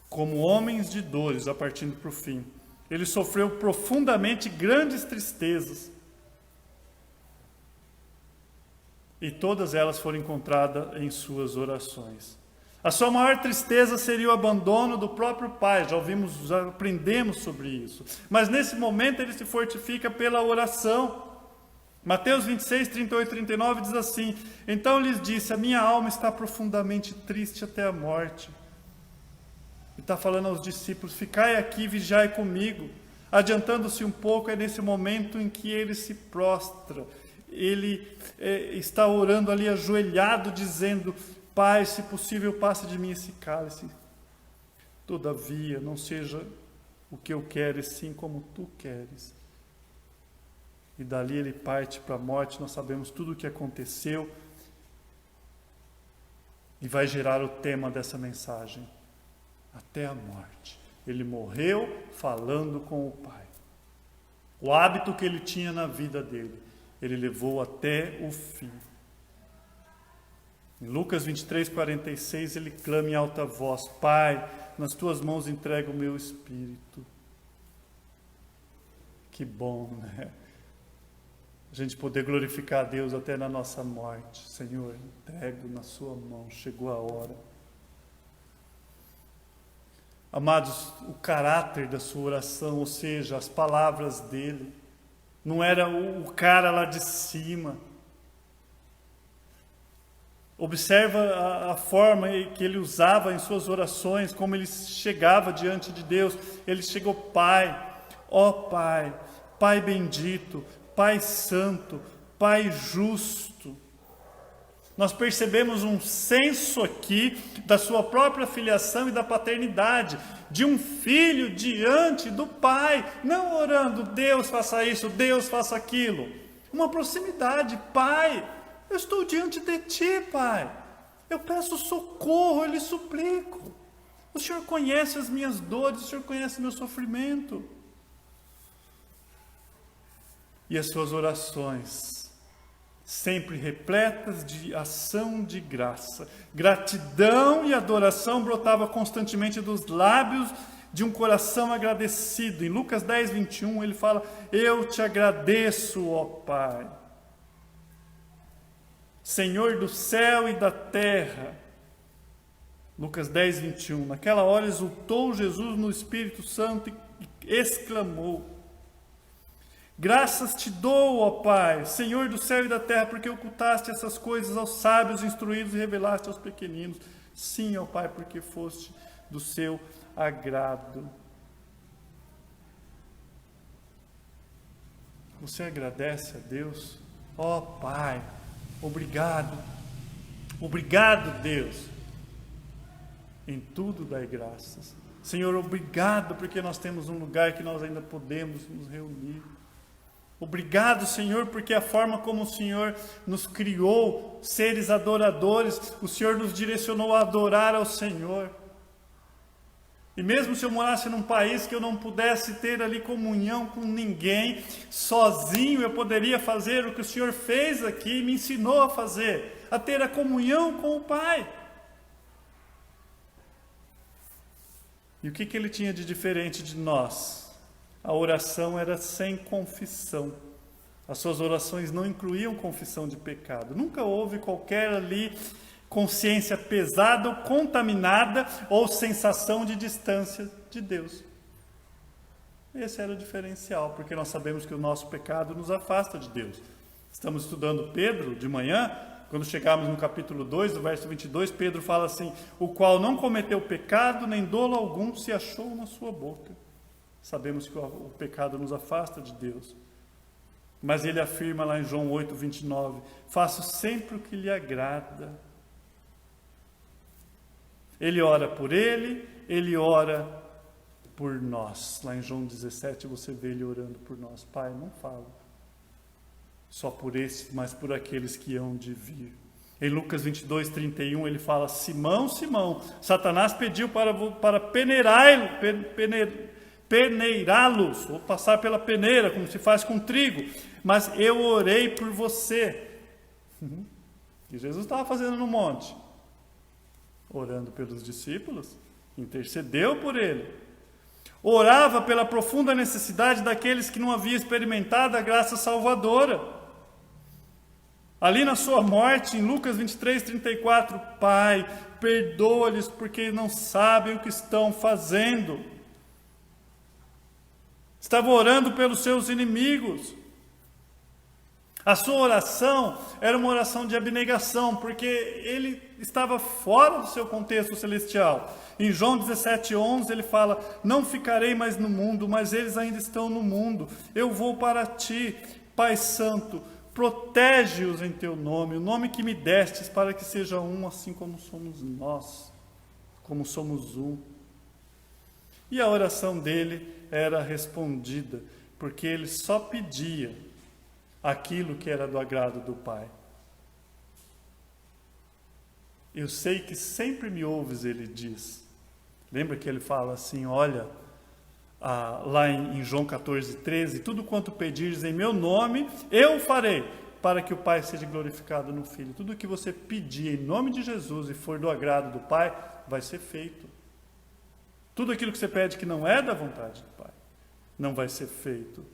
Como homens de dores, a partindo para o fim, ele sofreu profundamente grandes tristezas. E todas elas foram encontradas em suas orações. A sua maior tristeza seria o abandono do próprio pai, já aprendemos sobre isso. Mas nesse momento ele se fortifica pela oração. Mateus 26, 38 e 39 diz assim, então lhes disse, a minha alma está profundamente triste até a morte. E está falando aos discípulos, ficai aqui, vigiai comigo. Adiantando-se um pouco, é nesse momento em que ele se prostra. Ele está orando ali ajoelhado, dizendo, Pai, se possível, passe de mim esse cálice. Todavia, não seja o que eu quero, e sim como tu queres. E dali ele parte para a morte, nós sabemos tudo o que aconteceu. E vai gerar o tema dessa mensagem. Até a morte. Ele morreu falando com o Pai. O hábito que ele tinha na vida dele, ele levou até o fim. Em Lucas 23, 46, ele clama em alta voz, Pai, nas tuas mãos entrego o meu espírito. Que bom, A gente poder glorificar a Deus até na nossa morte. Senhor, entrego na sua mão, chegou a hora. Amados, o caráter da sua oração, ou seja, as palavras dele, não era o cara lá de cima. Observa a forma que ele usava em suas orações, como ele chegava diante de Deus. Ele chegou, Pai, Ó Pai, Pai bendito, Pai santo, Pai justo. Nós percebemos um senso aqui da sua própria filiação e da paternidade, de um filho diante do Pai, não orando, Deus faça isso, Deus faça aquilo. Uma proximidade, Pai, eu estou diante de Ti, Pai. Eu peço socorro, eu lhe suplico. O Senhor conhece as minhas dores, o Senhor conhece meu sofrimento. E as suas orações, sempre repletas de ação de graça. Gratidão e adoração brotava constantemente dos lábios de um coração agradecido. Em Lucas 10, 21, ele fala: eu te agradeço, ó Pai, Senhor do céu e da terra. Lucas 10, 21. Naquela hora exultou Jesus no Espírito Santo e exclamou: graças te dou, ó Pai, Senhor do céu e da terra, porque ocultaste essas coisas aos sábios instruídos e revelaste aos pequeninos. Sim, ó Pai, porque foste do seu agrado. Você agradece a Deus? Ó Pai, obrigado. Obrigado, Deus. Em tudo dai graças. Senhor, obrigado porque nós temos um lugar que nós ainda podemos nos reunir. Obrigado, Senhor, porque a forma como o Senhor nos criou, seres adoradores, o Senhor nos direcionou a adorar ao Senhor. E mesmo se eu morasse num país que eu não pudesse ter ali comunhão com ninguém, sozinho eu poderia fazer o que o Senhor fez aqui e me ensinou a fazer, a ter a comunhão com o Pai. E o que Ele tinha de diferente de nós? A oração era sem confissão. As suas orações não incluíam confissão de pecado. Nunca houve qualquer ali consciência pesada ou contaminada ou sensação de distância de Deus. Esse era o diferencial, porque nós sabemos que o nosso pecado nos afasta de Deus. Estamos estudando Pedro de manhã, quando chegarmos no capítulo 2, do verso 22, Pedro fala assim: o qual não cometeu pecado, nem dolo algum se achou na sua boca. Sabemos que o pecado nos afasta de Deus. Mas ele afirma lá em João 8, 29, faço sempre o que lhe agrada. Ele ora por ele ora por nós. Lá em João 17 você vê ele orando por nós. Pai, não falo só por esses, mas por aqueles que hão de vir. Em Lucas 22, 31 ele fala: Simão, Simão, Satanás pediu para peneirá-los, ou passar pela peneira, como se faz com trigo, mas eu orei por você. E Jesus estava fazendo no monte, orando pelos discípulos, intercedeu por ele, orava pela profunda necessidade daqueles que não haviam experimentado a graça salvadora. Ali na sua morte, em Lucas 23, 34, Pai, perdoa-lhes porque não sabem o que estão fazendo. Estava orando pelos seus inimigos. A sua oração era uma oração de abnegação, porque ele estava fora do seu contexto celestial. Em João 17, 11 ele fala: não ficarei mais no mundo, mas eles ainda estão no mundo. Eu vou para ti, Pai Santo, protege-os em teu nome, o nome que me destes, para que seja um, assim como somos nós, como somos um. E a oração dele era respondida, porque ele só pedia aquilo que era do agrado do Pai. Eu sei que sempre me ouves, ele diz. Lembra que ele fala assim, olha, lá em João 14, 13, tudo quanto pedires em meu nome, eu farei, para que o Pai seja glorificado no Filho. Tudo que você pedir em nome de Jesus e for do agrado do Pai, vai ser feito. Tudo aquilo que você pede que não é da vontade do Pai, não vai ser feito.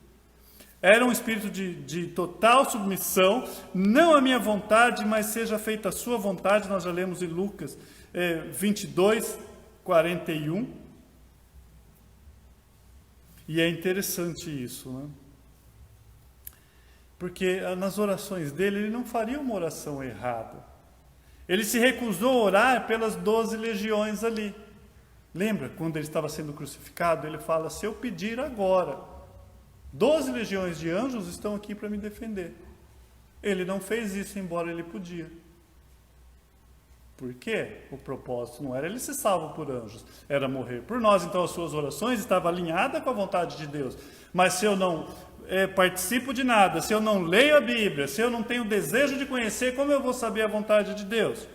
Era um espírito de total submissão, não a minha vontade, mas seja feita a sua vontade. Nós já lemos em Lucas 22, 41. E é interessante isso, né? Porque nas orações dele, ele não faria uma oração errada. Ele se recusou a orar pelas 12 legiões ali. Lembra, quando ele estava sendo crucificado, ele fala, se eu pedir agora, 12 legiões de anjos estão aqui para me defender. Ele não fez isso, embora ele podia. Por quê? O propósito não era ele ser salvo por anjos, era morrer por nós. Então as suas orações estavam alinhadas com a vontade de Deus. Mas se eu não participo de nada, se eu não leio a Bíblia, se eu não tenho desejo de conhecer, como eu vou saber a vontade de Deus?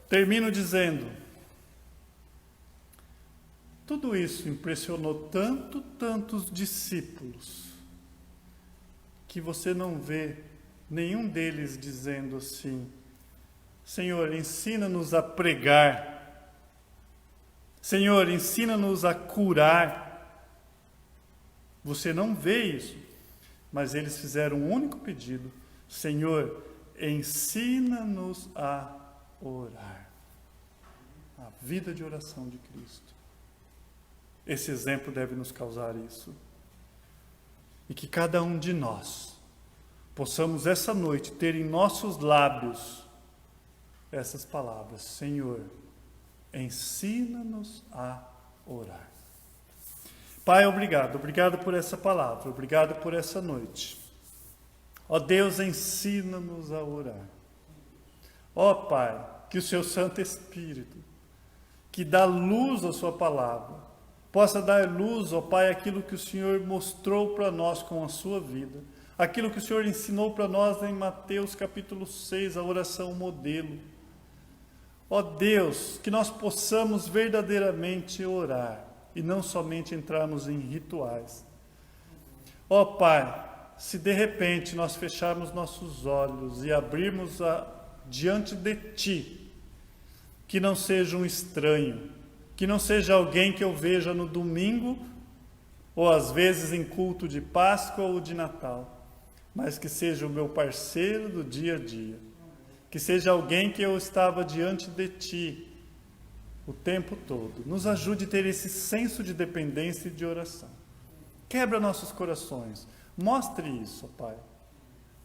Termino dizendo, tudo isso impressionou tantos discípulos, que você não vê nenhum deles dizendo assim: Senhor, ensina-nos a pregar. Senhor, ensina-nos a curar. Você não vê isso. Mas eles fizeram um único pedido: Senhor, ensina-nos a orar. A vida de oração de Cristo. Esse exemplo deve nos causar isso. E que cada um de nós possamos essa noite ter em nossos lábios essas palavras: Senhor, ensina-nos a orar. Pai, obrigado por essa palavra, obrigado por essa noite. Ó Deus, ensina-nos a orar. Ó Pai, que o Seu Santo Espírito, que dá luz à Sua palavra, possa dar luz, ó Pai, aquilo que o Senhor mostrou para nós com a Sua vida, aquilo que o Senhor ensinou para nós em Mateus capítulo 6, a oração modelo. Ó Deus, que nós possamos verdadeiramente orar e não somente entrarmos em rituais. Ó Pai, se de repente nós fecharmos nossos olhos e abrirmos diante de Ti, que não seja um estranho, que não seja alguém que eu veja no domingo, ou às vezes em culto de Páscoa ou de Natal, mas que seja o meu parceiro do dia a dia, que seja alguém que eu estava diante de Ti o tempo todo. Nos ajude a ter esse senso de dependência e de oração. Quebra nossos corações, mostre isso, ó Pai.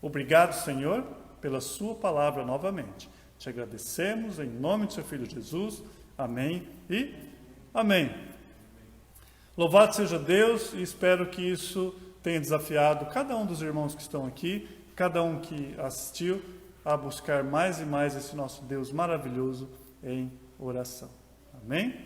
Obrigado, Senhor, pela Sua palavra novamente. Te agradecemos em nome de Seu Filho Jesus. Amém e amém. Louvado seja Deus, e espero que isso tenha desafiado cada um dos irmãos que estão aqui, cada um que assistiu, a buscar mais e mais esse nosso Deus maravilhoso em oração. Amém?